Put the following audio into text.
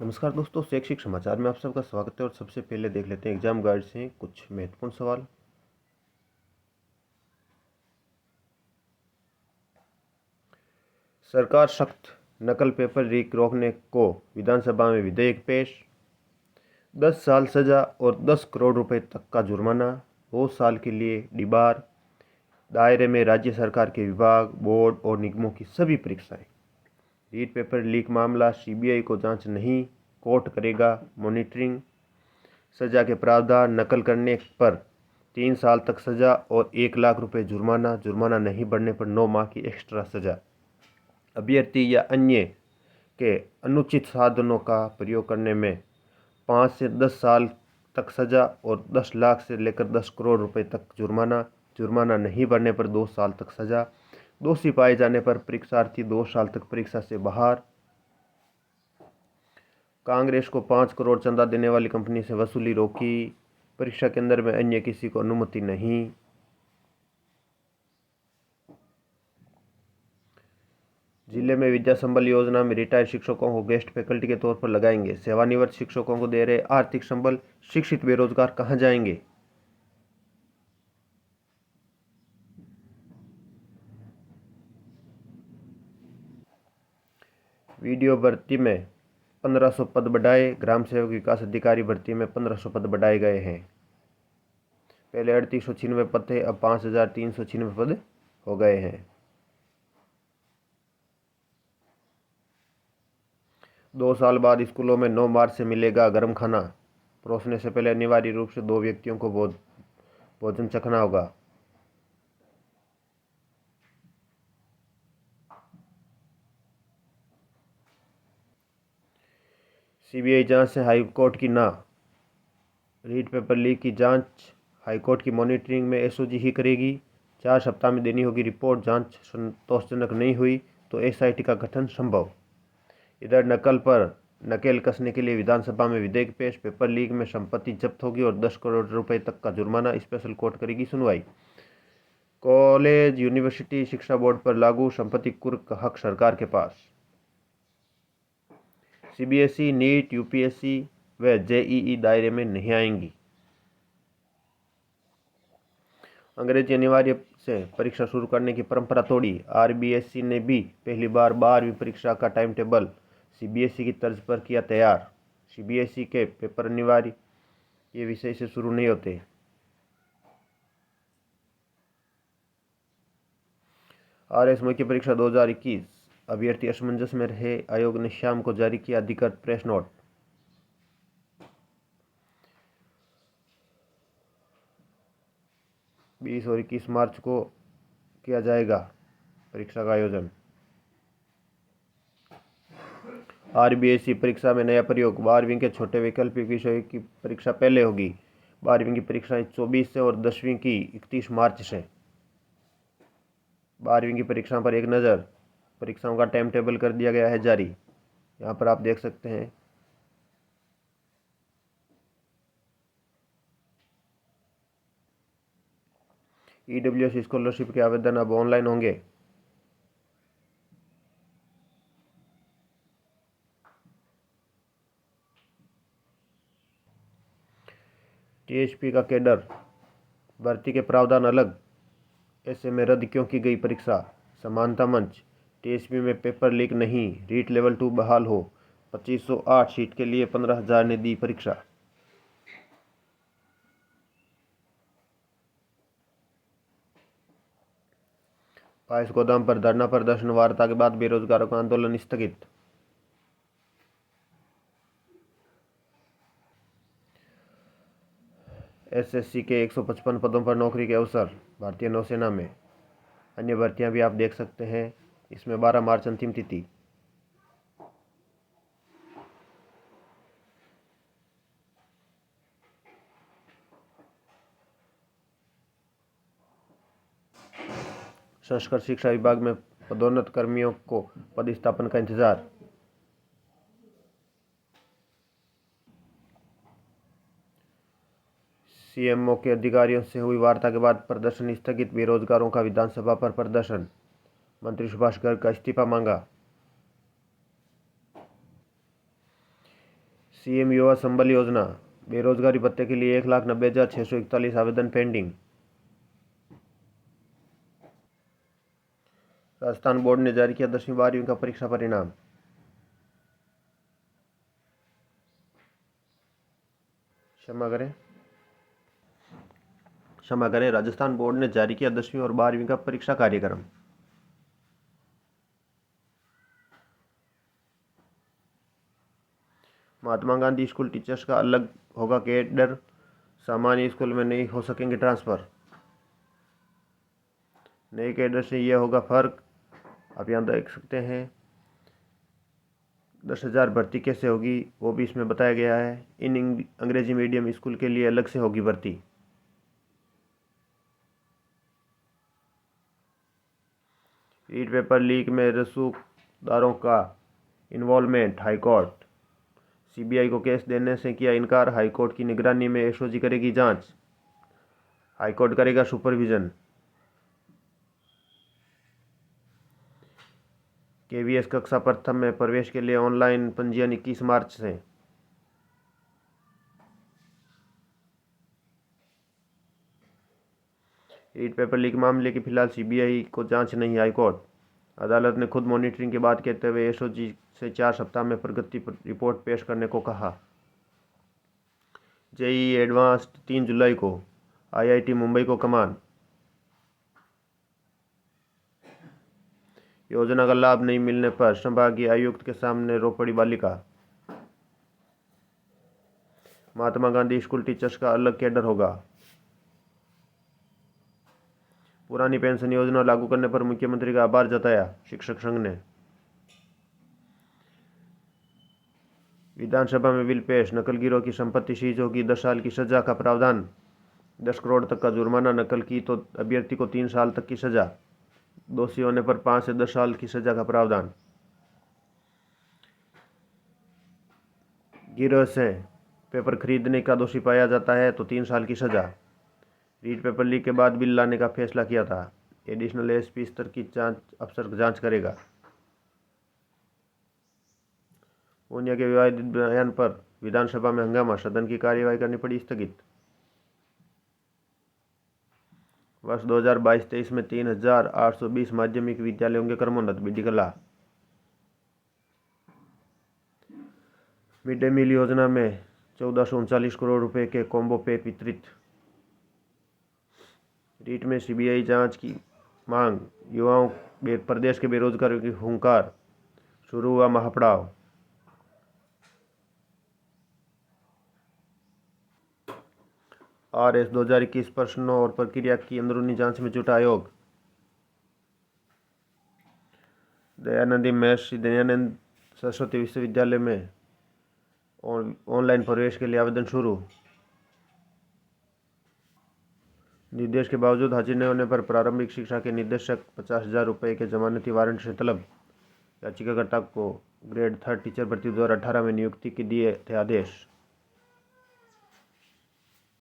नमस्कार दोस्तों, शैक्षिक समाचार में आप सबका स्वागत है। और सबसे पहले देख लेते हैं एग्जाम गाइड से कुछ महत्वपूर्ण सवाल। सरकार सख्त, नकल पेपर लीक रोकने को विधानसभा में विधेयक पेश। 10 साल सजा और 10 करोड़ रुपए तक का जुर्माना। 2 साल के लिए डिबार दायरे में राज्य सरकार के विभाग, बोर्ड और निगमों की सभी परीक्षाएं। लीड पेपर लीक मामला सीबीआई को जांच नहीं, कोर्ट करेगा मॉनिटरिंग। सजा के प्रावधान, नकल करने पर 3 साल तक सजा और 1 लाख रुपए जुर्माना। जुर्माना नहीं बढ़ने पर 9 माह की एक्स्ट्रा सजा। अभ्यर्थी या अन्य के अनुचित साधनों का प्रयोग करने में 5 से 10 साल तक सजा और 10 लाख से लेकर 10 करोड़ रुपए तक जुर्माना। जुर्माना नहीं बढ़ने पर 2 साल तक सजा। दोषी पाए जाने पर परीक्षार्थी 2 साल तक परीक्षा से बाहर। कांग्रेस को 5 करोड़ चंदा देने वाली कंपनी से वसूली रोकी। परीक्षा केंद्र में अन्य किसी को अनुमति नहीं। जिले में विद्या संबल योजना में रिटायर्ड शिक्षकों को गेस्ट फैकल्टी के तौर पर लगाएंगे। सेवानिवृत्त शिक्षकों को दे रहे आर्थिक संबल। शिक्षित बेरोजगार कहां जाएंगे? वीडियो भर्ती में 1500 पद बढ़ाए। ग्राम सेवक विकास अधिकारी भर्ती में 1500 पद बढ़ाए गए हैं। पहले 3896 पद थे, अब 5396 पद हो गए हैं। 2 साल बाद स्कूलों में 9 मार्च से मिलेगा गर्म खाना। परोसने से पहले अनिवार्य रूप से 2 व्यक्तियों को भोजन चखना होगा। सीबीआई जांच से हाईकोर्ट की ना। रीट पेपर लीक की जांच हाईकोर्ट की मॉनिटरिंग में एसओजी ही करेगी। 4 सप्ताह में देनी होगी रिपोर्ट। जांच संतोषजनक नहीं हुई तो एसआईटी का गठन संभव। इधर नकल पर नकेल कसने के लिए विधानसभा में विधेयक पेश। पेपर लीक में संपत्ति जब्त होगी और 10 करोड़ रुपए तक का जुर्माना। स्पेशल कोर्ट करेगी सुनवाई। कॉलेज यूनिवर्सिटी शिक्षा बोर्ड पर लागू संपत्ति कर का हक सरकार के पास। सीबीएसई, नीट, यूपीएससी व जेईई दायरे में नहीं आएंगी। अंग्रेजी अनिवार्य से परीक्षा शुरू करने की परंपरा तोड़ी। आरबीएसई ने भी पहली बार 12वीं परीक्षा का टाइम टेबल सीबीएसई की तर्ज पर किया तैयार। सीबीएसई के पेपर अनिवार्य ये विषय से शुरू नहीं होते। आरएस मुख्य परीक्षा 2021 अभ्यर्थी असमंजस में रहे। आयोग ने शाम को जारी किया अधिकृत प्रेस नोट। बीस और 21 मार्च को किया जाएगा परीक्षा का आयोजन। आरबीएसई परीक्षा में नया प्रयोग। 12वीं के छोटे वैकल्पिक विषयों की परीक्षा पहले होगी। 12वीं की परीक्षाएं 24 से और 10वीं की 31 मार्च से। 12वीं की परीक्षाओं पर एक नज़र। परीक्षाओं का टाइम टेबल कर दिया गया है जारी। यहाँ पर आप देख सकते हैं। ईडब्ल्यूएस स्कॉलरशिप के आवेदन अब ऑनलाइन होंगे। टीएचपी का कैडर भर्ती के प्रावधान अलग। ऐसे में रद्द क्यों की गई परीक्षा? समानता मंच। टीएचपी में पेपर लीक नहीं, रीट लेवल 2 बहाल हो। 2508 सीट के लिए 15,000 ने दी परीक्षा। पाइस गोदाम पर धरना प्रदर्शन। वार्ता के बाद बेरोजगारों का आंदोलन स्थगित। एसएससी के 155 पदों पर नौकरी के अवसर भारतीय नौसेना में। अन्य भर्तियां भी आप देख सकते हैं। इसमें 12 मार्च अंतिम तिथि। संस्कृत शिक्षा विभाग में पदोन्नत कर्मियों को पदस्थापन का इंतजार। सीएमओ के अधिकारियों से हुई वार्ता के बाद प्रदर्शन स्थगित। बेरोजगारों का विधानसभा पर प्रदर्शन। मंत्री सुभाष गर्ग का इस्तीफा मांगा। सीएम युवा संबल योजना, बेरोजगारी भत्ते के लिए 1,90,641 आवेदन पेंडिंग। राजस्थान बोर्ड ने जारी किया 10वीं-12वीं का परीक्षा परिणाम। क्षमा करें, राजस्थान बोर्ड ने जारी किया 10वीं और 12वीं का परीक्षा कार्यक्रम। महात्मा गांधी स्कूल टीचर्स का अलग होगा कैडर, सामान्य स्कूल में नहीं हो सकेंगे ट्रांसफर। नए कैडर से यह होगा फर्क। आप यहाँ देख सकते हैं 10,000 भर्ती कैसे होगी वो भी इसमें बताया गया है। अंग्रेजी मीडियम स्कूल के लिए अलग से होगी भर्ती। रीट पेपर लीक में रसूखदारों का इन्वॉल्वमेंट, हाईकोर्ट। सीबीआई को केस देने से किया इनकार, हाईकोर्ट की निगरानी में एसओजी करेगी जांच। हाईकोर्ट करेगा सुपरविजन। केवीएस कक्षा प्रथम में प्रवेश के लिए ऑनलाइन पंजीयन 21 मार्च से। रीट पेपर लीक मामले की फिलहाल सीबीआई को जांच नहीं, हाईकोर्ट। अदालत ने खुद मॉनिटरिंग की बात कहते हुए एसओजी से 4 सप्ताह में प्रगति रिपोर्ट पेश करने को कहा। जेईई एडवांस्ड 3 जुलाई को, आईआईटी मुंबई को कमान। योजना का लाभ नहीं मिलने पर संभागीय आयुक्त के सामने रो पड़ी बालिका। महात्मा गांधी स्कूल टीचर्स का अलग कैडर होगा। पुरानी पेंशन योजना लागू करने पर मुख्यमंत्री का आभार जताया शिक्षक संघ ने। विधानसभा में बिल पेश, नकल गिरोह की संपत्ति सीज होगी, 10 साल की सजा का प्रावधान। 10 करोड़ तक का जुर्माना, नकल की तो अभ्यर्थी को 3 साल तक की सजा, दोषी होने पर 5 से 10 साल की सजा का प्रावधान। गिरोह से पेपर खरीदने का दोषी पाया जाता है तो 3 साल की सजा। रीट पेपर लीक के बाद बिल लाने का फैसला किया था। एडिशनल एसपी स्तर की जांच अफसर जांच करेगा। पूनिया के विवादित बयान पर विधानसभा में हंगामा, सदन की कार्यवाही करनी पड़ी स्थगित। वर्ष 2022-23 में 3,820 माध्यमिक विद्यालय होंगे क्रमोन्नत, बीडी कला। मिड डे मील योजना में 1439 करोड़ रुपए के कॉम्बो पैक वितरित। रीट में सीबीआई जांच की मांग, युवाओं प्रदेश के बेरोजगारों की हुंकार, शुरू हुआ महापड़ाव। RS 2021 प्रश्नों और प्रक्रिया की अंदरूनी जांच में जुटा आयोग। दयानंदी महर्षि दयानंद सरस्वती विश्वविद्यालय में ऑनलाइन प्रवेश के लिए आवेदन शुरू। निर्देश के बावजूद हाजिर नहीं होने पर प्रारंभिक शिक्षा के निदेशक 50,000 रुपये के जमानती वारंट से तलब। याचिकाकर्ता को ग्रेड 3 टीचर भर्ती 2018 में नियुक्ति के दिए थे आदेश।